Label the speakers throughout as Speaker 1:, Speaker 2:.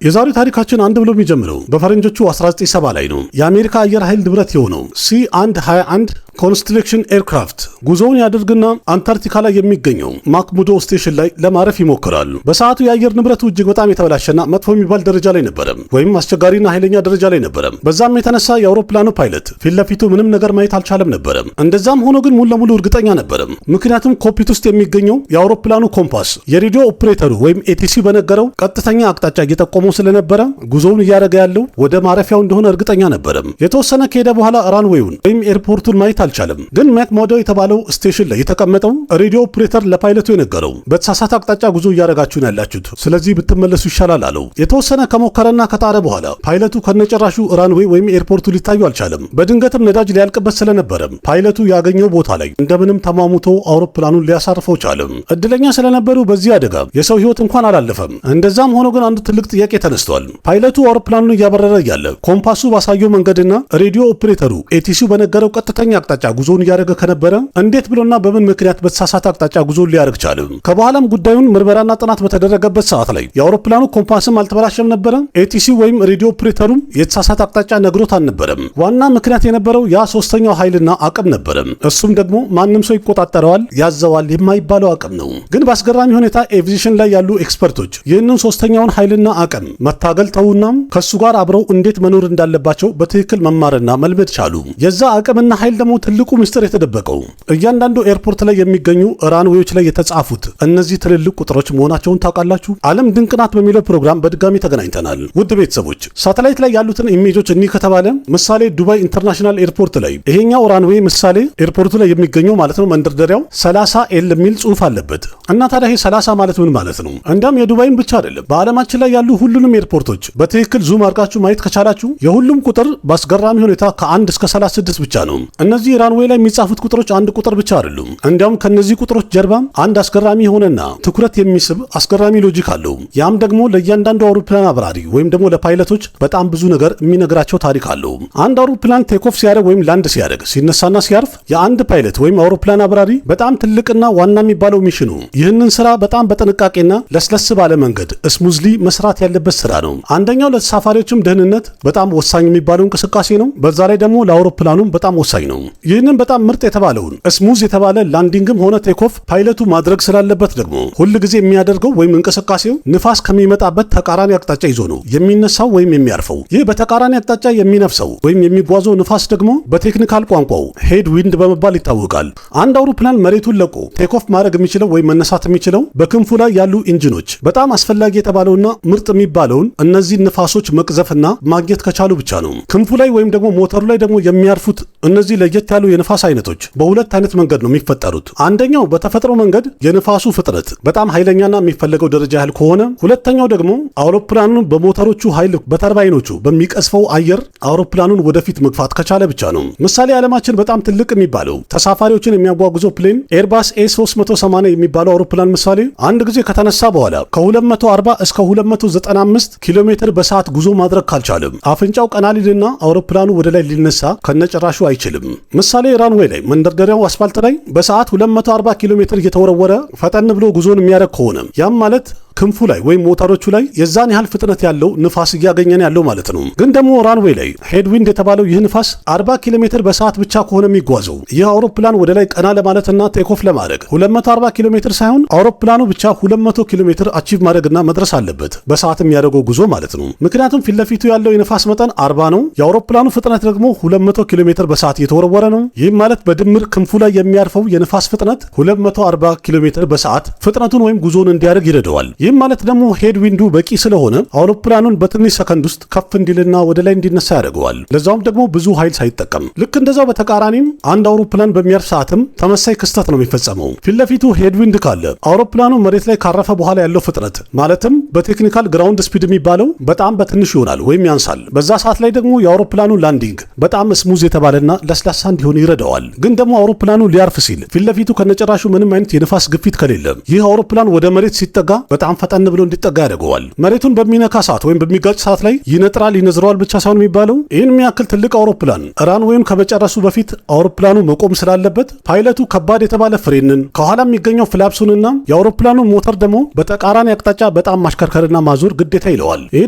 Speaker 1: የዛሬው ታሪካችን አንድ ብሎ የሚጀምረው በፈረንጆቹ 1970 ላይ ነው። የአሜሪካ አየር ኃይል ንብረት የሆነው C121 ኮንስትራክሽን ኤርክራፍት ጉዞውን ያደርግና አንታርክቲካ ላይ የሚገኘው ማክሙርዶ ስቴሽን ላይ ለማረፍ ይሞክራል። በሰዓቱ የአየር ንብረቱ እጅግ በጣም የተበላሸና መጥፎ የሚባል ደረጃ ላይ ነበረ፣ ወይም አስቸጋሪና ኃይለኛ ደረጃ ላይ ነበረ። በዛም የተነሳ የአውሮፕላኑ ፓይለት ፊት ለፊቱ ምንም ነገር ማየት አልቻለም ነበረ። እንደዛም ሆኖ ግን ሙሉ ለሙሉ እርግጠኛ ነበረ። ምክንያቱም ኮክፒት ውስጥ የሚገኘው የአውሮፕላኑ ኮምፓስ የሬዲዮ ኦፕሬተሩ ወይም ኤቲሲ በነገረው ቀጥተኛ አቅጣጫ እየጠቆመው ስለነበረ ጉዞውን እያደረገ ያለው ወደ ማረፊያው እንደሆነ እርግጠኛ ነበረ። የተወሰነ ከሄደ በኋላ ራንዌውን ወይም ኤርፖርቱን ማየት አልቻለም። ግን ማክሙርዶ የተባለው ስቴሽን ላይ የተቀመጠው ሬዲዮ ኦፕሬተር ለፓይለቱ የነገረው በተሳሳተ አቅጣጫ ጉዞ እያደረጋችሁ ነው ያላችሁት፣ ስለዚህ ብትመለሱ ይሻላል አለው። የተወሰነ ከሞከረና ከጣረ በኋላ ፓይለቱ ከነጨራሹ ራንዌይ ወይም ኤርፖርቱ ሊታዩ አልቻለም። በድንገትም ነዳጅ ሊያልቅበት ስለነበረ ፓይለቱ ያገኘው ቦታ ላይ እንደምንም ተሟሙቶ አውሮፕላኑን ሊያሳርፈው ቻለም። እድለኛ ስለነበሩ በዚህ አደጋ የሰው ሕይወት እንኳን አላለፈም። እንደዛም ሆኖ ግን አንድ ትልቅ ጥያቄ ተነስቷል። ፓይለቱ አውሮፕላኑን እያበረረ እያለ ኮምፓሱ ባሳየው መንገድና ሬዲዮ ኦፕሬተሩ ኤቲሲው በነገረው ቀጥተኛ አቅጣጫ ጉዞውን እያደረገ ከነበረ እንዴት ብሎና በምን ምክንያት በተሳሳተ አቅጣጫ ጉዞውን ሊያደርግ ቻለ? ከበኋላም ጉዳዩን ምርመራና ጥናት በተደረገበት ሰዓት ላይ የአውሮፕላኑ ኮምፓስም አልተበላሸም ነበረ። ኤቲሲው ወይም ሬዲዮ ኦፕሬተሩም የተሳሳተ አቅጣጫ ነግሮት አልነበረም። ዋና ምክንያት የነበረው ያ ሶስተኛው ኃይልና አቅም ነበረ። እሱም ደግሞ ማንም ሰው ይቆጣጠረዋል፣ ያዘዋል የማይባለው አቅም ነው። ግን በአስገራሚ ሁኔታ ኤቪዬሽን ላይ ያሉ ኤክስፐርቶች ይህንን ሶስተኛውን ኃይልና አቅም መታገል ተውና ከሱ ጋር አብረው እንዴት መኖር እንዳለባቸው በትክክል መማርና መልመድ ቻሉ። የዛ አቅምና ኃይል ደግሞ ትልቁ ምስጢር የተደበቀው እያንዳንዱ ኤርፖርት ላይ የሚገኙ ራንዌዎች ላይ የተጻፉት እነዚህ ትልልቅ ቁጥሮች መሆናቸውን ታውቃላችሁ? ዓለም ድንቅ ናት በሚለው ፕሮግራም በድጋሚ ተገናኝተናል። ውድ ቤተሰቦች ሳተላይት ላይ ያሉትን ኢሜጆች እኒህ ከተባለ ምሳሌ ዱባይ ኢንተርናሽናል ኤርፖርት ላይ ይሄኛው ራንዌይ ምሳሌ ኤርፖርቱ ላይ የሚገኘው ማለት ነው መንደርደሪያው 30 ኤል የሚል ጽሑፍ አለበት። እና ታዲያ ይሄ 30 ማለት ምን ማለት ነው? እንዲያውም የዱባይን ብቻ አይደለም በዓለማችን ላይ ያሉ ሁሉንም ኤርፖርቶች በትክክል ዙም አድርጋችሁ ማየት ከቻላችሁ የሁሉም ቁጥር በአስገራሚ ሁኔታ ከ1 እስከ 36 ብቻ ነው። እነዚህ ራንዌይ ላይ የሚጻፉት ቁጥሮች አንድ ቁጥር ብቻ አይደሉም። እንዲያውም ከነዚህ ቁጥሮች ጀርባ አንድ አስገራሚ የሆነና ትኩረት የሚስብ አስገራሚ ሎጂክ አለው። ያም ደግሞ ለእያንዳንዱ አውሮፕላን አብራሪ ወይም ደግሞ ለፓይለቶች በጣም ብዙ ነገር የሚነግራቸው ታሪክ አለው። አንድ አውሮፕላን ቴክኦፍ ሲያደርግ ወይም ላንድ ሲያደርግ ሲነሳና ሲያርፍ የአንድ ፓይለት ወይም አውሮፕላን አብራሪ በጣም ትልቅና ዋና የሚባለው ሚሽኑ ይህንን ስራ በጣም በጥንቃቄና ለስለስ ባለ መንገድ ስሙዝሊ መስራት ያለበት ስራ ነው። አንደኛው ለተሳፋሪዎችም ደህንነት በጣም ወሳኝ የሚባለው እንቅስቃሴ ነው። በዛ ላይ ደግሞ ለአውሮፕላኑም በጣም ወሳኝ ነው። ይህንን በጣም ምርጥ የተባለውን ስሙዝ የተባለ ላንዲንግም ሆነ ቴክኦፍ ፓይለቱ ማድረግ ስላለበት ደግሞ ሁል ጊዜ የሚያደርገው ወይም እንቅስቃሴው ንፋስ ከሚመጣበት ተቃራኒ አቅጣጫ ይዞ ነው የሚነሳው ወይም የሚያርፈው። ይህ በተቃራኒ አቅጣጫ የሚነፍሰው ወይም የሚጓዘው ንፋስ ደግሞ በቴክኒካል ቋንቋው ሄድ ዊንድ በመባል ይታወቃል። አንድ አውሮፕላን መሬቱን ለቆ ቴክኦፍ ማድረግ የሚችለው ወይም መነሳት የሚችለው በክንፉ ላይ ያሉ ኢንጂኖች በጣም አስፈላጊ የተባለውና ምርጥ የሚባለውን እነዚህ ንፋሶች መቅዘፍና ማግኘት ከቻሉ ብቻ ነው። ክንፉ ላይ ወይም ደግሞ ሞተሩ ላይ ደግሞ የሚያርፉት እነዚህ ለየት ያሉ የንፋስ አይነቶች በሁለት አይነት መንገድ ነው የሚፈጠሩት። አንደኛው በተፈጥሮ መንገድ የንፋሱ ፍጥነት በጣም ኃይለኛና የሚፈለገው ደረጃ ያህል ከሆነ፣ ሁለተኛው ደግሞ አውሮፕላኑን በሞተሮቹ ኃይል በተርባይኖቹ በሚቀስፈው አየር አውሮፕላኑን ወደፊት መግፋት ከቻለ ብቻ ነው። ምሳሌ ዓለማችን በጣም ትልቅ የሚባለው ተሳፋሪዎችን የሚያጓጉዘው ፕሌን ኤርባስ A380 የሚባለው አውሮፕላን ምሳሌ አንድ ጊዜ ከተነሳ በኋላ ከ240 እስከ 295 ኪሎ ሜትር በሰዓት ጉዞ ማድረግ ካልቻለም አፍንጫው ቀና ሊልና አውሮፕላኑ ወደ ላይ ሊነሳ ከነጭራሹ አይችልም። ምሳሌ ራንዌይ ላይ መንደርደሪያው አስፋልት ላይ በሰዓት 240 ኪሎ ሜትር እየተወረወረ ፈጠን ብሎ ጉዞን የሚያደርግ ከሆነ ያም ማለት ክንፉ ላይ ወይም ሞተሮቹ ላይ የዛን ያህል ፍጥነት ያለው ንፋስ እያገኘን ያለው ማለት ነው። ግን ደግሞ ራንዌይ ላይ ሄድዊንድ የተባለው ይህ ንፋስ 40 ኪሎ ሜትር በሰዓት ብቻ ከሆነ የሚጓዘው ይህ አውሮፕላን ወደ ላይ ቀና ለማለትና ቴክኦፍ ለማድረግ 240 ኪሎ ሜትር ሳይሆን አውሮፕላኑ ብቻ 200 ኪሎ ሜትር አቺቭ ማድረግና መድረስ አለበት በሰዓት የሚያደርገው ጉዞ ማለት ነው። ምክንያቱም ፊት ለፊቱ ያለው የንፋስ መጠን 40 ነው፣ የአውሮፕላኑ ፍጥነት ደግሞ 200 ኪሎ ሜትር በሰዓት እየተወረወረ ነው። ይህም ማለት በድምር ክንፉ ላይ የሚያርፈው የንፋስ ፍጥነት 240 ኪሎ ሜትር በሰዓት ፍጥነቱን ወይም ጉዞን እንዲያደርግ ይረዳዋል። ይህም ማለት ደግሞ ሄድ ዊንዱ በቂ ስለሆነ አውሮፕላኑን በትንሽ ሰከንድ ውስጥ ከፍ እንዲልና ወደ ላይ እንዲነሳ ያደርገዋል። ለዛውም ደግሞ ብዙ ኃይል ሳይጠቀም። ልክ እንደዛው በተቃራኒም አንድ አውሮፕላን በሚያርፍ ሰዓትም ተመሳይ ክስተት ነው የሚፈጸመው። ፊት ለፊቱ ሄድ ዊንድ ካለ አውሮፕላኑ መሬት ላይ ካረፈ በኋላ ያለው ፍጥነት ማለትም በቴክኒካል ግራውንድ ስፒድ የሚባለው በጣም በትንሽ ይሆናል ወይም ያንሳል። በዛ ሰዓት ላይ ደግሞ የአውሮፕላኑ ላንዲንግ በጣም ስሙዝ የተባለና ለስላሳ እንዲሆን ይረዳዋል። ግን ደግሞ አውሮፕላኑ ሊያርፍ ሲል ፊት ለፊቱ ከነጨራሹ ምንም አይነት የንፋስ ግፊት ከሌለ ይህ አውሮፕላን ወደ መሬት ሲጠጋ በጣም ፈጠን ብሎ እንዲጠጋ ያደርገዋል። መሬቱን በሚነካ ሰዓት ወይም በሚጋጭ ሰዓት ላይ ይነጥራል፣ ይነዝረዋል ብቻ ሳይሆን የሚባለው ይህን የሚያክል ትልቅ አውሮፕላን ራንዌይን ከመጨረሱ በፊት አውሮፕላኑ መቆም ስላለበት ፓይለቱ ከባድ የተባለ ፍሬንን ከኋላ የሚገኘው ፍላፕሱንና የአውሮፕላኑ ሞተር ደግሞ በተቃራኒ አቅጣጫ በጣም ማሽከርከርና ማዞር ግዴታ ይለዋል። ይሄ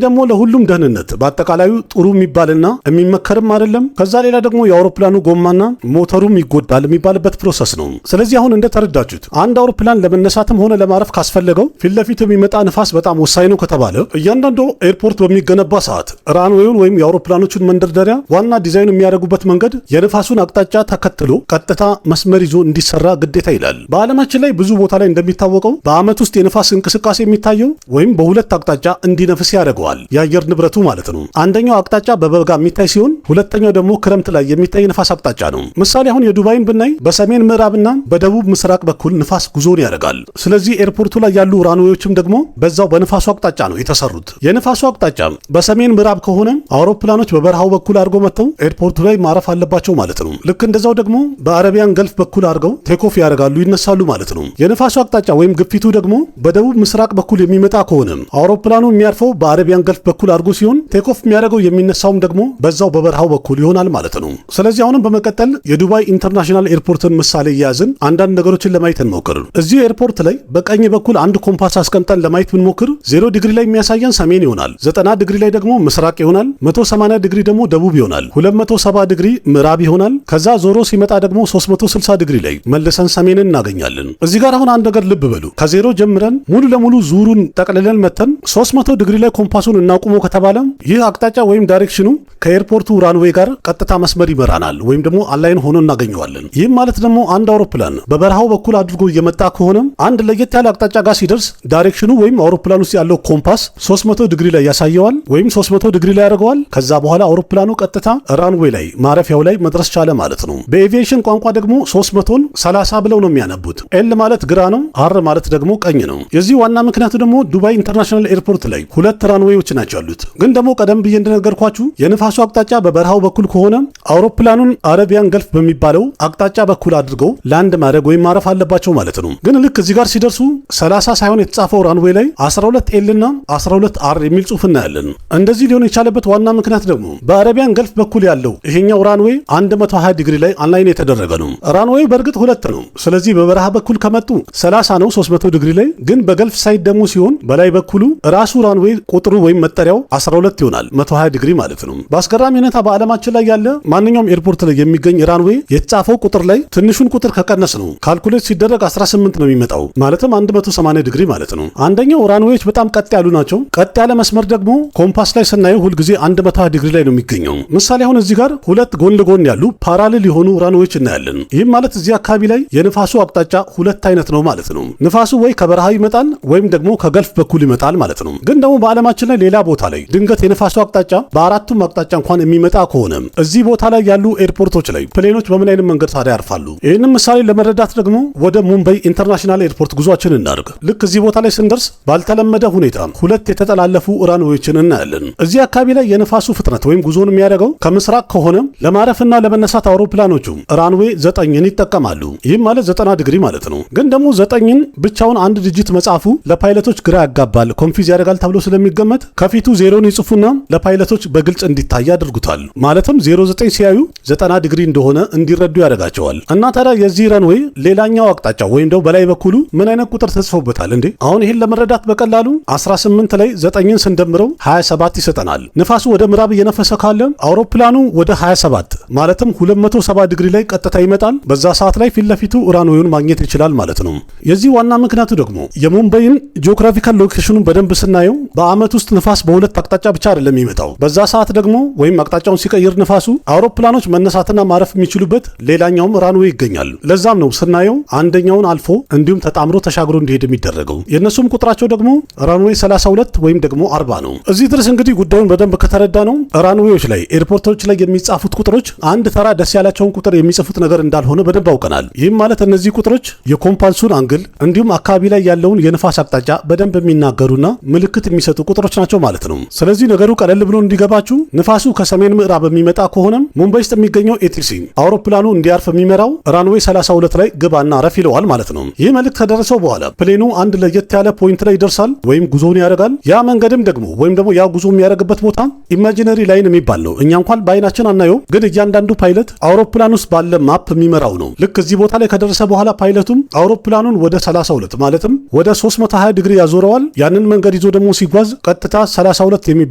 Speaker 1: ደግሞ ለሁሉም ደህንነት በአጠቃላዩ ጥሩ የሚባልና የሚመከርም አይደለም። ከዛ ሌላ ደግሞ የአውሮፕላኑ ጎማና ሞተሩም ይጎዳል የሚባልበት ፕሮሰስ ነው። ስለዚህ አሁን እንደተረዳችሁት አንድ አውሮፕላን ለመነሳትም ሆነ ለማረፍ ካስፈለገው ፊት ለፊቱ የሚመጣ ንፋስ በጣም ወሳኝ ነው ከተባለ እያንዳንዱ ኤርፖርት በሚገነባ ሰዓት ራንዌውን ወይም የአውሮፕላኖቹን መንደርደሪያ ዋና ዲዛይን የሚያደርጉበት መንገድ የንፋሱን አቅጣጫ ተከትሎ ቀጥታ መስመር ይዞ እንዲሰራ ግዴታ ይላል። በዓለማችን ላይ ብዙ ቦታ ላይ እንደሚታወቀው በዓመት ውስጥ የንፋስ እንቅስቃሴ የሚታየው ወይም በሁለት አቅጣጫ እንዲነፍስ ያደርገዋል የአየር ንብረቱ ማለት ነው። አንደኛው አቅጣጫ በበጋ የሚታይ ሲሆን ሁለተኛው ደግሞ ክረምት ላይ የሚታይ ንፋስ አቅጣጫ ነው። ምሳሌ አሁን የዱባይን ብናይ በሰሜን ምዕራብና በደቡብ ምስራቅ በኩል ንፋስ ጉዞን ያደርጋል። ስለዚህ ኤርፖርቱ ላይ ያሉ ራንዌዎችም ደግሞ በዛው በንፋሱ አቅጣጫ ነው የተሰሩት። የንፋሱ አቅጣጫ በሰሜን ምዕራብ ከሆነ አውሮፕላኖች በበረሃው በኩል አድርገው መጥተው ኤርፖርቱ ላይ ማረፍ አለባቸው ማለት ነው። ልክ እንደዛው ደግሞ በአረቢያን ገልፍ በኩል አድርገው ቴኮፍ ያደርጋሉ፣ ይነሳሉ ማለት ነው። የንፋሱ አቅጣጫ ወይም ግፊቱ ደግሞ በደቡብ ምስራቅ በኩል የሚመጣ ከሆነ አውሮፕላኑ የሚያርፈው በአረቢያን ገልፍ በኩል አድርጎ ሲሆን ቴኮፍ የሚያደርገው የሚነሳውም ደግሞ በዛው በበረሃው በኩል ይሆናል ማለት ነው። ስለዚህ አሁንም በመቀጠል የዱባይ ኢንተርናሽናል ኤርፖርትን ምሳሌ እያያዝን አንዳንድ ነገሮችን ለማየት እንሞክር። እዚህ ኤርፖርት ላይ በቀኝ በኩል አንድ ኮምፓስ አስቀምጠን ለማየት ብንሞክር 0 ዲግሪ ላይ የሚያሳየን ሰሜን ይሆናል፣ 90 ዲግሪ ላይ ደግሞ ምስራቅ ይሆናል፣ 180 ዲግሪ ደግሞ ደቡብ ይሆናል፣ 270 ዲግሪ ምዕራብ ይሆናል። ከዛ ዞሮ ሲመጣ ደግሞ 360 ዲግሪ ላይ መልሰን ሰሜንን እናገኛለን። እዚህ ጋር አሁን አንድ ነገር ልብ በሉ። ከዜሮ ጀምረን ሙሉ ለሙሉ ዙሩን ጠቅልለን መተን 300 ዲግሪ ላይ ኮምፓሱን እናቁሞ ከተባለ ይህ አቅጣጫ ወይም ዳይሬክሽኑ ከኤርፖርቱ ራንዌይ ጋር ቀጥታ መስመር ይመራናል ወይም ደግሞ አላይን ሆኖ እናገኘዋለን። ይህም ማለት ደግሞ አንድ አውሮፕላን በበረሃው በኩል አድርጎ እየመጣ ከሆነ አንድ ለየት ያለ አቅጣጫ ጋር ሲደርስ ዳይሬክሽኑ ወይም አውሮፕላን ውስጥ ያለው ኮምፓስ 300 ዲግሪ ላይ ያሳየዋል ወይም 300 ዲግሪ ላይ ያደርገዋል። ከዛ በኋላ አውሮፕላኑ ቀጥታ ራንዌይ ላይ ማረፊያው ላይ መድረስ ቻለ ማለት ነው። በኤቪዬሽን ቋንቋ ደግሞ 300ን 30 ብለው ነው የሚያነቡት። ኤል ማለት ግራ ነው፣ አር ማለት ደግሞ ቀኝ ነው። የዚህ ዋና ምክንያቱ ደግሞ ዱባይ ኢንተርናሽናል ኤርፖርት ላይ 2 ራንዌዮች ናቸው ያሉት። ግን ደግሞ ቀደም ብዬ እንደነገርኳችሁ የንፋሱ አቅጣጫ በበረሃው በኩል ከሆነ አውሮፕላኑን አረቢያን ገልፍ በሚባለው አቅጣጫ በኩል አድርገው ላንድ ማድረግ ወይም ማረፍ አለባቸው ማለት ነው። ግን ልክ እዚህ ጋር ሲደርሱ 30 ሳይሆን የተጻፈው ራንዌይ ላይ 12 ኤል እና 12 አር የሚል ጽሑፍ እናያለን። እንደዚህ ሊሆን የቻለበት ዋና ምክንያት ደግሞ በአረቢያን ገልፍ በኩል ያለው ይሄኛው ራንዌይ 120 ዲግሪ ላይ አንላይን የተደረገ ነው። ራንዌይ በእርግጥ 2 ነው። ስለዚህ በበረሃ በኩል ከመጡ 30 ነው 300 ዲግሪ ላይ፣ ግን በገልፍ ሳይድ ደግሞ ሲሆን በላይ በኩሉ ራሱ ራንዌይ ቁጥሩ ወይም መጠሪያው 12 ይሆናል፣ 120 ዲግሪ ማለት ነው። በአስገራሚ ሁኔታ በዓለማችን ላይ ያለ ማንኛውም ኤርፖርት ላይ የሚገኝ ራንዌይ የተጻፈው ቁጥር ላይ ትንሹን ቁጥር ከቀነስ ነው ካልኩሌት ሲደረግ 18 ነው የሚመጣው፣ ማለትም 180 ዲግሪ ማለት ነው። አንደኛው ራንዌዮች በጣም ቀጥ ያሉ ናቸው። ቀጥ ያለ መስመር ደግሞ ኮምፓስ ላይ ስናየው ሁልጊዜ 120 ዲግሪ ላይ ነው የሚገኘው። ምሳሌ አሁን እዚህ ጋር 2 ጎን ለጎን ያሉ ፓራሌል የሆኑ ራንዌዮች እናያለን። ይህም ማለት እዚህ አካባቢ ላይ የንፋሱ አቅጣጫ 2 አይነት ነው ማለት ነው። ንፋሱ ወይ ከበረሃ ይመጣል ወይም ደግሞ ከገልፍ በኩል ይመጣል ማለት ነው። ግን ደግሞ በዓለማችን ላይ ሌላ ቦታ ላይ ድንገት የንፋሱ አቅጣጫ በአራቱም አቅጣጫ እንኳን የሚመጣ ከሆነ እዚህ ቦታ ላይ ያሉ ኤርፖርቶች ላይ ፕሌኖች በምን አይነት መንገድ ታዲያ ያርፋሉ? ይህንም ምሳሌ ለመረዳት ደግሞ ወደ ሙምባይ ኢንተርናሽናል ኤርፖርት ጉዟችን እናድርግ። ልክ እዚህ ቦታ ላይ ስንደርስ ባልተለመደ ሁኔታ 2 የተጠላለፉ ራንዌዮችን እናያለን። እዚህ አካባቢ ላይ የንፋሱ ፍጥነት ወይም ጉዞን የሚያደርገው ከምስራቅ ከሆነ ለማረፍና ለመነሳት አውሮፕላኖቹ ራንዌይ 9ን ይጠቀማሉ። ይህም ማለት 90 ዲግሪ ማለት ነው። ግን ደግሞ 9ን ብቻውን አንድ ዲጂት መጻፉ ለፓይለቶች ግራ ያጋባል፣ ኮንፊዝ ያደርጋል ተብሎ ስለሚገመት ከፊቱ 0ን ይጽፉና ለፓይለቶች በግልጽ እንዲታይ ያደርጉታል። ማለትም 09 ሲያዩ 90 ዲግሪ እንደሆነ እንዲረዱ ያደርጋቸዋል። እና ታዲያ የዚህ ረንዌይ ሌላኛው አቅጣጫ ወይም ደግሞ በላይ በኩሉ ምን አይነት ቁጥር ተጽፎበታል እንዴ? አሁን ይህን ለመረዳት በቀላሉ 18 ላይ 9ን ስንደምረው 27 ይሰጠናል። ንፋሱ ወደ ምዕራብ እየነፈሰ ካለ አውሮፕላኑ ወደ 27 ማለትም 270 ዲግሪ ላይ ቀጥታ ይመጣል። በዛ ሰዓት ላይ ፊት ለፊቱ ራንዌዩን ማግኘት ይችላል ማለት ነው። የዚህ ዋና ምክንያቱ ደግሞ የሙምባይን ጂኦግራፊካል ሎኬሽኑን በደንብ ስናየው በአመት ውስጥ ንፋስ በሁለት አቅጣጫ ብቻ አይደለም የሚመጣው። በዛ ሰዓት ደግሞ ወይም አቅጣጫውን ሲቀይር ንፋሱ አውሮፕላኖች መነሳትና ማረፍ የሚችሉበት ሌላኛውም ራንዌይ ይገኛል። ለዛም ነው ስናየው አንደኛውን አልፎ እንዲሁም ተጣምሮ ተሻግሮ እንዲሄድ የሚደረገው። የእነሱም ቁጥራቸው ደግሞ ራንዌይ 32 ወይም ደግሞ 40 ነው። እዚህ ድረስ እንግዲህ ጉዳዩን በደንብ ከተረዳ ነው ራንዌዮች ላይ ኤርፖርቶች ላይ የሚጻፉት ቁጥሮች አንድ ተራ ደስ ያላቸውን ቁጥር የሚጽፉት ነገር እንዳልሆነ በደንብ አውቀናል። ይህም ማለት እነዚህ ቁጥሮች የኮምፓሱን አንግል እንዲሁም አካባቢ ላይ ያለውን የንፋስ አቅጣጫ በደንብ የሚናገሩና ምልክት የሚሰጡ ቁጥሮች ናቸው ማለት ነው። ስለዚህ ነገሩ ቀለል ብሎ እንዲገባችሁ ንፋሱ ከሰሜን ምዕራብ የሚመጣ ከሆነም ሙምባይ ውስጥ የሚገኘው ኤቲሲ አውሮፕላኑ እንዲያርፍ የሚመራው ራንዌይ 32 ላይ ግባና ረፍ ይለዋል ማለት ነው። ይህ መልእክት ከደረሰው በኋላ ፕሌኑ አንድ ለየት ያለ ፖይንት ላይ ይደርሳል ወይም ጉዞውን ያደርጋል። ያ መንገድም ደግሞ ወይም ደግሞ ያ ጉዞ የሚያደርግበት ቦታ ኢማጂነሪ ላይን የሚባል ነው። እኛ እንኳን በአይናችን አናየው፣ ግን እያንዳንዱ ፓይለት አውሮፕላን ውስጥ ባለ ማፕ የሚመራው ነው። ልክ እዚህ ቦታ ላይ ከደረሰ በኋላ ፓይለቱም አውሮፕላኑን ወደ 32 ማለትም ወደ 320 ዲግሪ ያዞረዋል። ያንን መንገድ ይዞ ደግሞ ሲጓዝ ቀጥታ 32 የሚባለው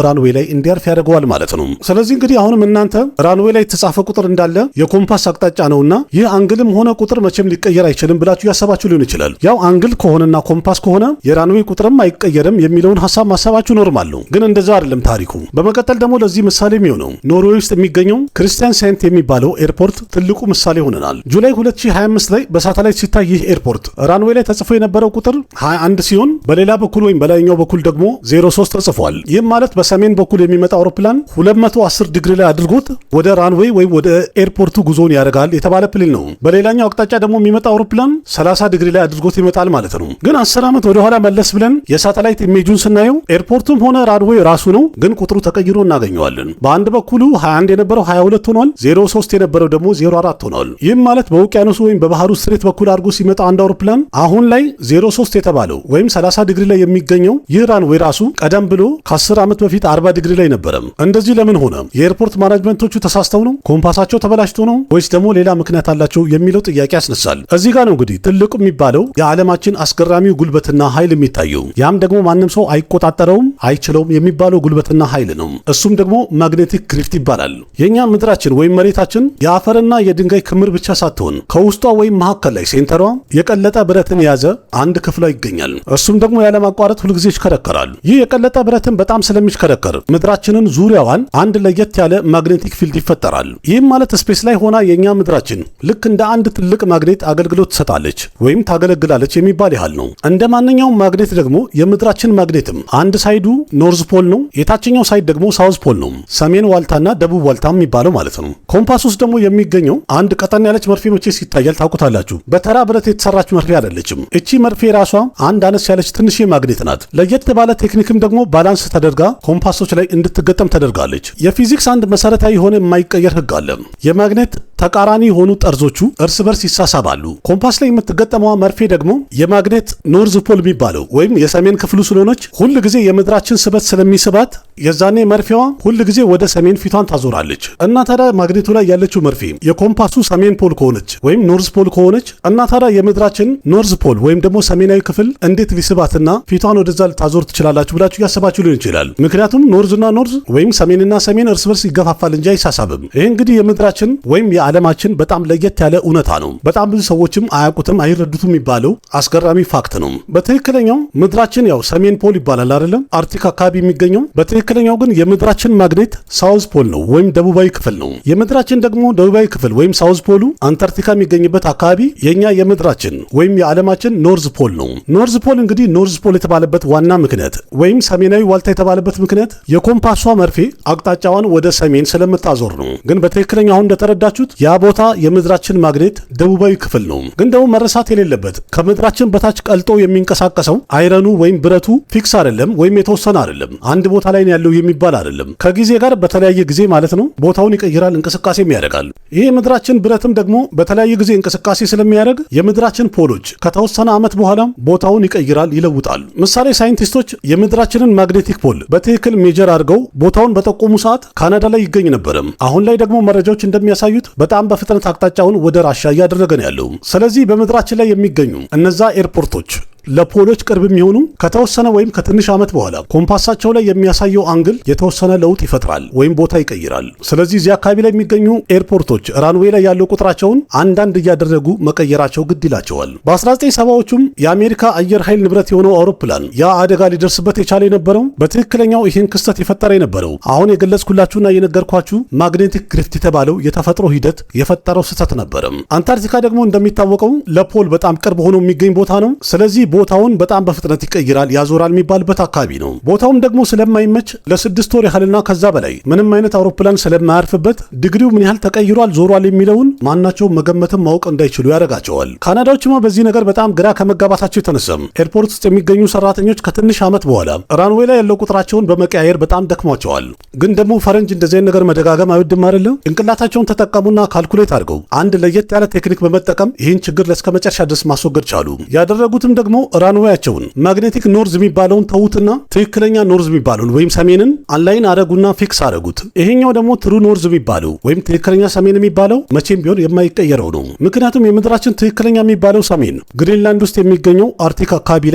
Speaker 1: ራንዌይ ላይ እንዲያርፍ ያደርገዋል ማለት ነው። ስለዚህ እንግዲህ አሁንም እናንተ ራንዌይ ላይ የተጻፈ ቁጥር እንዳለ የኮምፓስ አቅጣጫ ነውና ይህ አንግልም ሆነ ቁጥር መቼም ሊቀየር አይችልም ብላችሁ ያሰባችሁ ሊሆን ይችላል። ያው አንግል ከሆነና ኮምፓስ ከሆነ የራንዌይ ቁጥርም አይቀየርም የሚለውን ሐሳብ ማሰባችሁ ኖርማል ነው። ግን እንደዛ አይደለም ታሪኩ። በመቀጠል ደግሞ ለዚህ ምሳሌ የሚሆነው ኖርዌይ ውስጥ የሚገኘው ክሪስቲያንሴንት የሚባለው ኤርፖርት ትልቁ ምሳሌ ሆነናል። ጁላይ 2025 ላይ በሳተላይት ሲታይ ይህ ኤርፖርት ራንዌይ ላይ ተጽፎ የነበረው ቁጥር 21 ሲሆን በሌላ በኩል ወይም በላይኛው በኩል ደግሞ 03 ተጽፏል። ይህም ማለት በሰሜን በኩል የሚመጣ አውሮፕላን 210 ዲግሪ ላይ አድርጎት ወደ ራንዌይ ወይም ወደ ኤርፖርቱ ጉዞውን ያደርጋል የተባለ ፕሌን ነው። በሌላኛው አቅጣጫ ደግሞ የሚመጣ አውሮፕላን 30 ዲግሪ ላይ አድርጎት ይመጣል ማለት ነው። ግን 10 ዓመት ወደኋላ መለስ ብለን የሳተላይት ኢሜጁን ስናየው ኤርፖርቱም ሆነ ራንዌይ ራሱ ነው፣ ግን ቁጥሩ ተቀይሮ እናገኘዋለን። በአንድ በኩሉ 21 የነበረው 22 ሆኗል፣ 03 የነበረው ደግሞ 04 ሆኗል። ይህም ማለት በውቅያኖሱ ወይም በባህሩ ስትሬት በኩል አድርጎ ሲመጣ አንድ አውሮፕላን አሁን ላይ 03 የተባለው ወይም 30 ዲግሪ ላይ የሚገኘው ይህ ራንዌይ ራሱ ቀደም ብሎ ከ10 ዓመት በፊት 40 ዲግሪ ላይ ነበረም። እንደዚህ ለምን ሆነ? የኤርፖርት ማናጅመንቶቹ ተሳስተው ነው? ኮምፓሳቸው ተበላሽቶ ነው? ወይስ ደግሞ ሌላ ምክንያት አላቸው የሚለው ጥያቄ ያስነሳል። እዚህ ጋር ነው እንግዲህ ትልቁ የሚባለው የዓለማችን አስገራሚው ጉልበትና ኃይል የሚታየው። ያም ደግሞ ማንም ሰው አይቆጣጠረውም አይችለውም የሚባለው ጉልበትና ኃይል ነው። እሱም ደግሞ ማግኔቲክ ድሪፍት ይባላል። የኛ ምድራችን ወይም መሬታችን የአፈርና የድንጋይ ክምር ብቻ ሳትሆን ከውስጧ ወይም መካከል ላይ ሴንተሯ የቀለጠ ብረትን የያዘ አንድ ክፍሏ ይገኛል። እሱም ደግሞ ያለማቋረጥ ሁልጊዜ ይሽከረከራል። ይህ የቀለጠ ብረትን በጣም ስለሚሽከረከር ምድራችንን ዙሪያዋን አንድ ለየት ያለ ማግኔቲክ ፊልድ ይፈጠራል። ይህም ማለት ስፔስ ላይ ሆና የኛ ምድራችን ልክ እንደ አንድ ትልቅ ማግኔት አገልግሎት ትሰጣለች ወይም ታገለግላለች የሚባል ያህል ነው። እንደ ማንኛውም ማግኔት ደግሞ የምድራችን ማግኔትም አንድ ሳይዱ ኖርዝ ፖል ነው፣ የታችኛው ሳይድ ደግሞ ሳውዝ ፖል ነው። ሰሜን ዋልታና ደቡብ ዋልታ የሚባለው ማለት ነው። ኮምፓስ ውስጥ ደግሞ የሚገኘው አንድ ቀጠን ያለች መርፌ መቼስ ይታያል፣ ታውቁታላችሁ። በተራ ብረት የተሰራች መርፌ አይደለችም። እቺ መርፌ ራሷ አንድ አነስ ያለች ትንሽ ማግኔት ናት። ለየት ባለ ቴክኒክም ደግሞ ባላንስ ተደርጋ ኮምፓሶች ላይ እንድትገጠም ተደርጋለች። የፊዚክስ አንድ መሰረታዊ የሆነ የማይቀየር ህግ አለ። የማግኔት ተቃራኒ የሆኑ ጠርዞቹ እርስ በርስ ይሳሳባሉ። ኮምፓስ ላይ የምትገጠመዋ መርፌ ደግሞ የማግኔት ኖርዝ ፖል የሚባለው ወይም የሰሜን ክፍሉ ስለሆነች ሁል ጊዜ የምድራችን ስበት ስለሚስባት የዛኔ መርፌዋ ሁል ጊዜ ወደ ሰሜን ፊቷን ታዞራለች። እና ታዲያ ማግኔቱ ላይ ያለችው መርፌ የኮምፓሱ ሰሜን ፖል ከሆነች ወይም ኖርዝ ፖል ከሆነች እና ታዲያ የምድራችን ኖርዝ ፖል ወይም ደግሞ ሰሜናዊ ክፍል እንዴት ሊስባትና ፊቷን ወደዛ ልታዞር ትችላላችሁ ብላችሁ ያሰባችሁ ሊሆን ይችላል። ምክንያቱም ኖርዝና ኖርዝ ወይም ሰሜንና ሰሜን እርስ በርስ ይገፋፋል እንጂ አይሳሳብም። ይህ እንግዲህ የምድራችን ወይም የዓለማችን በጣም ለየት ያለ እውነታ ነው። በጣም ብዙ ሰዎችም አያውቁትም አይረዱትም የሚባለው አስገራሚ ፋክት ነው። በትክክለኛው ምድራችን ያው ሰሜን ፖል ይባላል አይደለም፣ አርክቲክ አካባቢ የሚገኘው። በትክክለኛው ግን የምድራችን ማግኔት ሳውዝ ፖል ነው ወይም ደቡባዊ ክፍል ነው። የምድራችን ደግሞ ደቡባዊ ክፍል ወይም ሳውዝ ፖሉ አንታርክቲካ የሚገኝበት አካባቢ የኛ የምድራችን ወይም የዓለማችን ኖርዝ ፖል ነው። ኖርዝ ፖል እንግዲህ ኖርዝ ፖል የተባለበት ዋና ምክንያት ወይም ሰሜናዊ ዋልታ የተባለበት ምክንያት የኮምፓሷ መርፌ አቅጣጫዋን ወደ ሰሜን ስለምታዞር ነው። ግን በትክክለኛው አሁን እንደተረዳችሁት ያ ቦታ የምድራችን ማግኔት ደቡባዊ ክፍል ነው። ግን ደግሞ መረሳት የሌለበት ከምድራችን በታች ቀልጦ የሚንቀሳቀሰው አይረኑ ወይም ብረቱ ፊክስ አይደለም ወይም የተወሰነ አይደለም፣ አንድ ቦታ ላይ ያለው የሚባል አይደለም። ከጊዜ ጋር በተለያየ ጊዜ ማለት ነው ቦታውን ይቀይራል፣ እንቅስቃሴም ያደርጋል። ይሄ የምድራችን ብረትም ደግሞ በተለያየ ጊዜ እንቅስቃሴ ስለሚያደርግ የምድራችን ፖሎች ከተወሰነ ዓመት በኋላ ቦታውን ይቀይራል፣ ይለውጣል። ምሳሌ ሳይንቲስቶች የምድራችንን ማግኔቲክ ፖል በትክክል ሜጀር አድርገው ቦታውን በጠቆሙ ሰዓት ካናዳ ላይ ይገኝ ነበርም። አሁን ላይ ደግሞ መረጃዎች እንደሚያሳዩት በጣም በፍጥነት አቅጣጫውን ወደ ራሻ እያደረገ ነው ያለው። ስለዚህ በምድራችን ላይ የሚገኙ እነዛ ኤርፖርቶች ለፖሎች ቅርብ የሚሆኑ ከተወሰነ ወይም ከትንሽ ዓመት በኋላ ኮምፓሳቸው ላይ የሚያሳየው አንግል የተወሰነ ለውጥ ይፈጥራል ወይም ቦታ ይቀይራል። ስለዚህ እዚህ አካባቢ ላይ የሚገኙ ኤርፖርቶች ራንዌይ ላይ ያለው ቁጥራቸውን አንዳንድ እያደረጉ መቀየራቸው ግድ ይላቸዋል። በ1970ዎቹም የአሜሪካ አየር ኃይል ንብረት የሆነው አውሮፕላን ያ አደጋ ሊደርስበት የቻለ የነበረው በትክክለኛው ይህን ክስተት የፈጠረ የነበረው አሁን የገለጽኩላችሁና የነገርኳችሁ ማግኔቲክ ድሪፍት የተባለው የተፈጥሮ ሂደት የፈጠረው ስህተት ነበረም። አንታርክቲካ ደግሞ እንደሚታወቀው ለፖል በጣም ቅርብ ሆኖ የሚገኝ ቦታ ነው። ስለዚህ ቦታውን በጣም በፍጥነት ይቀይራል፣ ያዞራል የሚባልበት አካባቢ ነው። ቦታውም ደግሞ ስለማይመች ለ6 ወር ያህልና ከዛ በላይ ምንም አይነት አውሮፕላን ስለማያርፍበት ዲግሪው ምን ያህል ተቀይሯል ዞሯል የሚለውን ማናቸው መገመትም ማወቅ እንዳይችሉ ያደርጋቸዋል። ካናዳዎችማ በዚህ ነገር በጣም ግራ ከመጋባታቸው የተነሳም ኤርፖርት ውስጥ የሚገኙ ሰራተኞች ከትንሽ ዓመት በኋላ ራንዌይ ላይ ያለው ቁጥራቸውን በመቀያየር በጣም ደክሟቸዋል። ግን ደግሞ ፈረንጅ እንደዚህ ነገር መደጋገም አይወድም አይደለም። ጭንቅላታቸውን ተጠቀሙና ካልኩሌት አድርገው አንድ ለየት ያለ ቴክኒክ በመጠቀም ይህን ችግር ለእስከ መጨረሻ ድረስ ማስወገድ ቻሉ። ያደረጉትም ደግሞ ራንዌያቸውን ማግኔቲክ ኖርዝ የሚባለውን ተዉትና ትክክለኛ ኖርዝ የሚባለውን ወይም ሰሜንን አንላይን አረጉና ፊክስ አረጉት። ይሄኛው ደግሞ ትሩ ኖርዝ የሚባለው ወይም ትክክለኛ ሰሜን የሚባለው መቼም ቢሆን የማይቀየረው ነው። ምክንያቱም የምድራችን ትክክለኛ የሚባለው ሰሜን ግሪንላንድ ውስጥ የሚገኘው አርክቲክ አካባቢ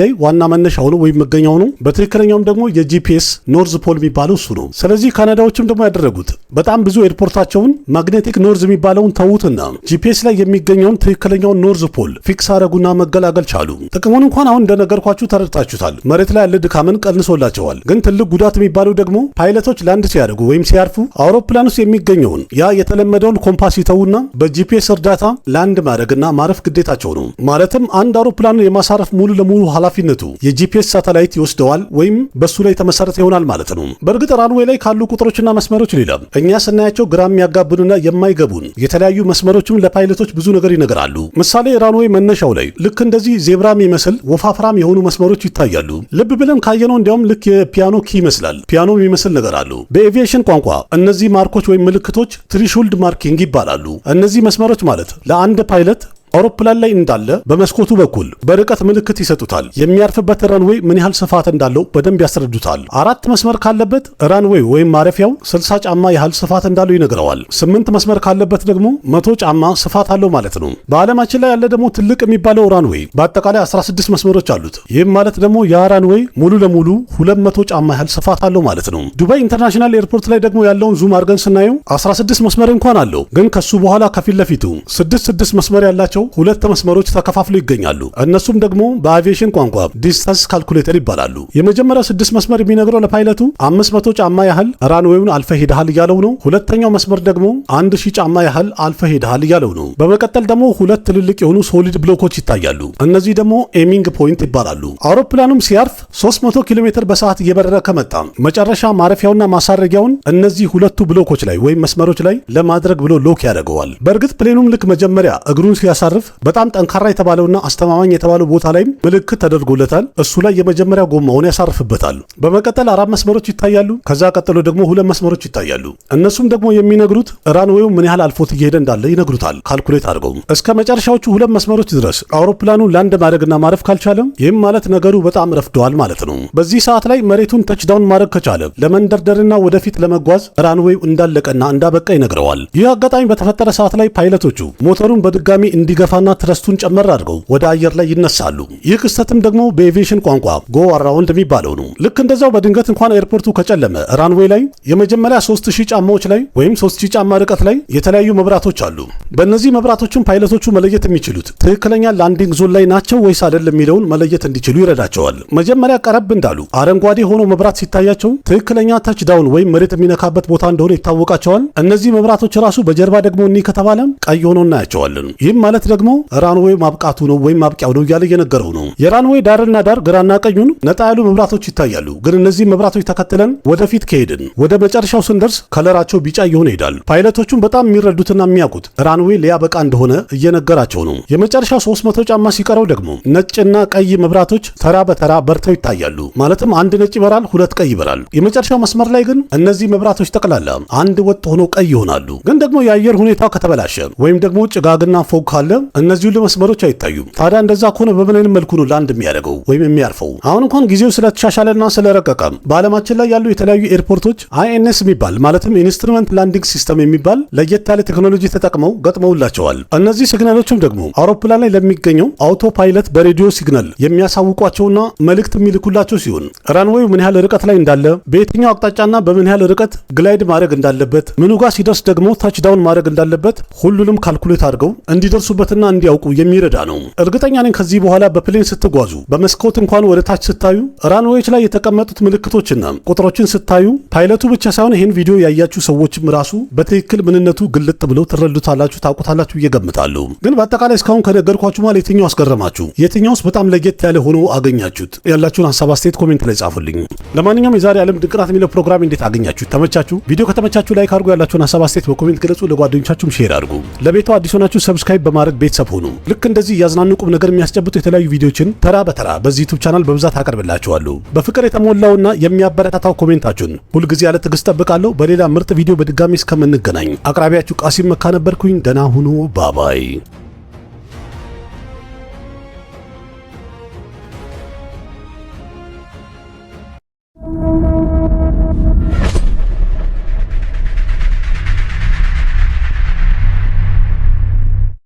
Speaker 1: ላይ ዋና መነሻው ነው ወይም መገኛው ነው። በትክክለኛውም ደግሞ የጂፒኤስ ኖርዝ ፖል የሚባለው እሱ ነው። ስለዚህ ካናዳዎችም ደግሞ ያደረጉት በጣም ብዙ ኤርፖርታቸውን ማግኔቲክ ኖርዝ የሚባለውን ተዉትና ጂፒኤስ ላይ የሚገኘውን ትክክለኛውን ኖርዝ ፖል ፊክስ አረጉና መገላገል ቻሉ። ጥቅሙን እንኳን አሁን እንደነገርኳችሁ ተረድታችሁታል። መሬት ላይ ያለ ድካምን ቀንሶላቸዋል። ግን ትልቅ ጉዳት የሚባለው ደግሞ ፓይለቶች ላንድ ሲያደርጉ ወይም ሲያርፉ አውሮፕላን ውስጥ የሚገኘውን ያ የተለመደውን ኮምፓስ ይተውና በጂፒኤስ እርዳታ ላንድ ማድረግና ማረፍ ግዴታቸው ነው። ማለትም አንድ አውሮፕላንን የማሳረፍ ሙሉ ለሙሉ ኃላፊነቱ የጂፒኤስ ሳተላይት ይወስደዋል ወይም በሱ ላይ የተመሰረተ ይሆናል ማለት ነው። በእርግጥ ራንዌይ ላይ ካሉ ቁጥሮችና መስመሮች ሌላ እኛ ስናያቸው ግራ የሚያጋቡንና የማይገቡን የተለያዩ መስመሮችም ለፓይለቶች ብዙ ነገር ይነግራሉ። ምሳሌ ራንዌይ መነሻው ላይ ልክ እንደዚህ ዜብራ የሚመስል ወፋፍራም የሆኑ መስመሮች ይታያሉ። ልብ ብለን ካየነው እንዲያውም ልክ የፒያኖ ኪ ይመስላል። ፒያኖ የሚመስል ነገር አለው። በኤቪዬሽን ቋንቋ እነዚህ ማርኮች ወይም ምልክቶች ትሪሹልድ ማርኪንግ ይባላሉ። እነዚህ መስመሮች ማለት ለአንድ ፓይለት አውሮፕላን ላይ እንዳለ በመስኮቱ በኩል በርቀት ምልክት ይሰጡታል። የሚያርፍበት ራንዌይ ምን ያህል ስፋት እንዳለው በደንብ ያስረዱታል። 4 መስመር ካለበት ራንዌይ ወይም ማረፊያው 60 ጫማ ያህል ስፋት እንዳለው ይነግረዋል። 8 መስመር ካለበት ደግሞ 100 ጫማ ስፋት አለው ማለት ነው። በዓለማችን ላይ ያለ ደግሞ ትልቅ የሚባለው ራንዌይ በአጠቃላይ 16 መስመሮች አሉት። ይህም ማለት ደግሞ ያ ራንዌይ ሙሉ ለሙሉ 200 ጫማ ያህል ስፋት አለው ማለት ነው። ዱባይ ኢንተርናሽናል ኤርፖርት ላይ ደግሞ ያለውን ዙም አድርገን ስናየው 16 መስመር እንኳን አለው። ግን ከሱ በኋላ ከፊት ለፊቱ 6 መስመር ያላቸው ሁለት መስመሮች ተከፋፍለው ይገኛሉ። እነሱም ደግሞ በአቪዬሽን ቋንቋ ዲስታንስ ካልኩሌተር ይባላሉ። የመጀመሪያው 6 መስመር የሚነግረው ለፓይለቱ 500 ጫማ ያህል ራንዌውን አልፈህ ሄደሃል እያለው ነው። ሁለተኛው መስመር ደግሞ 1000 ጫማ ያህል አልፈህ ሄደሃል እያለው ነው። በመቀጠል ደግሞ 2 ትልልቅ የሆኑ ሶሊድ ብሎኮች ይታያሉ። እነዚህ ደግሞ ኤሚንግ ፖይንት ይባላሉ። አውሮፕላኑም ሲያርፍ 300 ኪሎ ሜትር በሰዓት እየበረረ ከመጣ መጨረሻ ማረፊያውና ማሳረጊያውን እነዚህ ሁለቱ ብሎኮች ላይ ወይም መስመሮች ላይ ለማድረግ ብሎ ሎክ ያደርገዋል። በእርግጥ ፕሌኑም ልክ መጀመሪያ እግሩን ሲያሳርፍ በጣም ጠንካራ የተባለውና አስተማማኝ የተባለው ቦታ ላይ ምልክት ተደርጎለታል። እሱ ላይ የመጀመሪያ ጎማውን ያሳርፍበታል። በመቀጠል 4 መስመሮች ይታያሉ። ከዛ ቀጥሎ ደግሞ 2 መስመሮች ይታያሉ። እነሱም ደግሞ የሚነግሩት ራንዌው ምን ያህል አልፎት እየሄደ እንዳለ ይነግሩታል። ካልኩሌት አድርገው እስከ መጨረሻዎቹ 2 መስመሮች ድረስ አውሮፕላኑ ላንድ ማድረግና ማረፍ ካልቻለም ይህም ማለት ነገሩ በጣም ረፍደዋል ማለት ነው። በዚህ ሰዓት ላይ መሬቱን ተችዳውን ማድረግ ከቻለ ለመንደርደርና ወደፊት ለመጓዝ ራንዌው እንዳለቀና እንዳበቃ ይነግረዋል። ይህ አጋጣሚ በተፈጠረ ሰዓት ላይ ፓይለቶቹ ሞተሩን በድጋሚ እንዲገፋና ትረስቱን ጨመር አድርገው ወደ አየር ላይ ይነሳሉ። ይህ ክስተትም ደግሞ በኤቪዬሽን ቋንቋ ጎ አራውንድ የሚባለው ነው። ልክ እንደዛው በድንገት እንኳን ኤርፖርቱ ከጨለመ ራንዌይ ላይ የመጀመሪያ 3000 ጫማዎች ላይ ወይም 3000 ጫማ ርቀት ላይ የተለያዩ መብራቶች አሉ። በእነዚህ መብራቶችም ፓይለቶቹ መለየት የሚችሉት ትክክለኛ ላንዲንግ ዞን ላይ ናቸው ወይስ አይደለም የሚለውን መለየት እንዲችሉ ይረዳቸዋል። መጀመሪያ ቀረብ እንዳሉ አረንጓዴ ሆኖ መብራት ሲታያቸው ትክክለኛ ታች ዳውን ወይም መሬት የሚነካበት ቦታ እንደሆነ ይታወቃቸዋል። እነዚህ መብራቶች ራሱ በጀርባ ደግሞ እኒ ከተባለ ቀይ ሆኖ እናያቸዋለን። ይህም ማለት ደግሞ ራንዌይ ማብቃቱ ነው ወይም ማብቂያው ነው እያለ እየነገረው ነው። የራንዌይ ዳርና ዳር ግራና ቀኙን ነጣ ያሉ መብራቶች ይታያሉ። ግን እነዚህ መብራቶች ተከትለን ወደፊት ከሄድን ወደ መጨረሻው ስንደርስ ከለራቸው ቢጫ እየሆነ ይሄዳል። ፓይለቶቹም በጣም የሚረዱትና የሚያውቁት ራንዌይ ሊያበቃ እንደሆነ እየነገራቸው ነው። የመጨረሻው 300 ጫማ ሲቀረው ደግሞ ነጭና ቀይ መብራቶች ተራ በተራ በርተው ይታያሉ። ማለትም አንድ ነጭ ይበራል፣ 2 ቀይ ይበራል። የመጨረሻው መስመር ላይ ግን እነዚህ መብራቶች ጠቅላላ አንድ ወጥ ሆኖ ቀይ ይሆናሉ። ግን ደግሞ የአየር ሁኔታው ከተበላሸ ወይም ደግሞ ጭጋግና ፎግ ካለ እነዚህ ሁሉ መስመሮች አይታዩም። ታዲያ እንደዛ ከሆነ በምን አይነት መልኩ ነው ላንድ የሚያደርገው ወይም የሚያርፈው? አሁን እንኳን ጊዜው ስለተሻሻለና ስለረቀቀ በዓለማችን ላይ ያሉ የተለያዩ ኤርፖርቶች አይኤንኤስ የሚባል ማለትም ኢንስትሩመንት ላንዲንግ ሲስተም የሚባል ለየት ያለ ቴክኖሎጂ ተጠቅመው ገጥመውላቸዋል። እነዚህ ሲግናሎችም ደግሞ አውሮፕላን ላይ ለሚገኘው አውቶ ፓይለት በሬዲዮ ሲግናል የሚያሳውቋቸውና መልእክት የሚልኩላቸው ሲሆን ራንዌው ምን ያህል ርቀት ላይ እንዳለ፣ በየትኛው አቅጣጫና በምን ያህል ርቀት ግላይድ ማድረግ እንዳለበት፣ ምኑ ጋር ሲደርስ ደግሞ ታች ዳውን ማድረግ እንዳለበት ሁሉንም ካልኩሌት አድርገው እንዲደርሱበትና እንዲያውቁ የሚረዳ ነው። እርግጠኛ ነኝ ከዚህ በኋላ በፕሌን ስትጓዙ በመስኮት እንኳን ወደ ታች ስታዩ ራንዌዎች ላይ የተቀመጡት ምልክቶችና ቁጥሮችን ስታዩ ፓይለቱ ብቻ ሳይሆን ይህን ቪዲዮ ያያችሁ ሰዎችም ራሱ በትክክል ምንነቱ ግልጥ ብለው ትረዱታላችሁ፣ ታውቁታላችሁ እየገምታለሁ። ግን በአጠቃላይ እስካሁን ከነገርኳችሁ ማለት የትኛው አስገረማችሁ? የትኛውስ በጣም ለየት ያለ ሆኖ አገኛችሁት? ያላችሁን ሀሳብ አስተያየት ኮሜንት ላይ ጻፉልኝ። ለማንኛውም የዛሬ ዓለም ድንቅ ናት የሚለው ፕሮግራም እንዴት አገኛችሁት? ተመቻችሁ? ቪዲዮ ከተመቻችሁ ላይክ አድርጉ። ያላችሁን ሀሳብ አስተያየት በኮሜንት ገለጹ። ለጓደኞቻችሁም ሼር አድርጉ። ለቤቱ አዲስ ሆናችሁ ሰብስክራይብ በማድረግ ቤተሰብ ሁኑ። ልክ እንደዚህ ያዝናኑ ቁም ነገር የሚያስጨብጡ የተለያዩ ቪዲዮችን ተራ በተራ በዚህ ዩቲዩብ ቻናል በብዛት አቀርብላችኋለሁ። በፍቅር የተሞላውና የሚያበረታታው ኮሜንታችሁን ሁልጊዜ ያለ ትዕግስት ጠብቃለሁ። በሌላ ምርጥ ቪዲዮ በድጋሚ እስከምንገናኝ አቅራቢያችሁ ቃሲም መካ ነበርኩኝ። ደህና ሁኑ። ባባይ